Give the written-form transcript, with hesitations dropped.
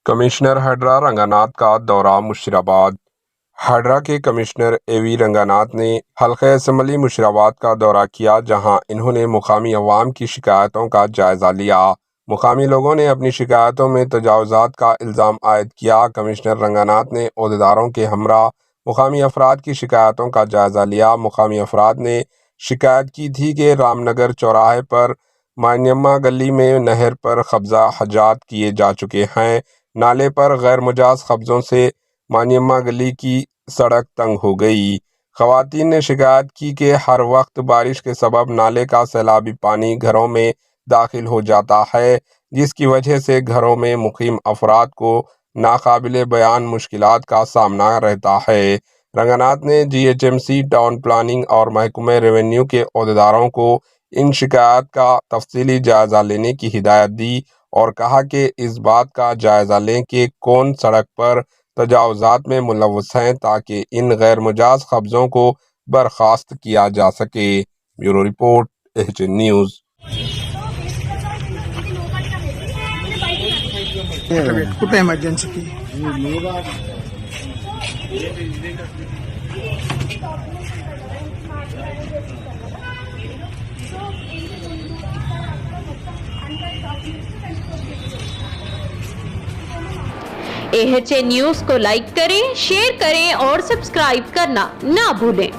Commissioner हड्रा Ranganath का दौरा मुशीराबाद। हड्रा के कमिश्नर एवी रंगानाथ ने हल्के असम्बली मुशीराबाद का दौरा किया, जहां इन्होंने मुकामी अवाम की शिकायतों का जायजा लिया। मुकामी लोगों ने अपनी शिकायतों में तजावुज़ात का इल्ज़ाम आयद किया। कमिश्नर रंगानाथ ने ओहदेदारों के हमरा मुकामी अफराद की शिकायतों का जायजा लिया। मुकामी अफराद ने शिकायत की थी कि रामनगर चौराहे पर मानियम्मा गली में नहर पर कब्जा हजात किए जा चुके हैं। नाले पर गैर मुजाज कब्जों से मानियम्मा गली की सड़क तंग हो गई। खवातीन ने शिकायत की कि हर वक्त बारिश के सबब नाले का सैलाबी पानी घरों में दाखिल हो जाता है, जिसकी वजह से घरों में मुकीम अफराद को नाकाबिले बयान मुश्किलात का सामना रहता है। रंगानाथ ने GHMC, टाउन प्लानिंग और महकमे रेवेन्यू के ओहदेदारों को इन शिकायत का तफसीली जायजा लेने की हिदायत दी और कहा कि इस बात का जायजा लें कि कौन सड़क पर तजावुज़ात में मुलव्वस हैं, ताकि इन गैर मुजाज कब्ज़ों को बर्खास्त किया जा सके। Bureau report, HN news. कुठे इमर्जन्सी AHN न्यूज़ को लाइक करें, शेयर करें और सब्सक्राइब करना ना भूलें।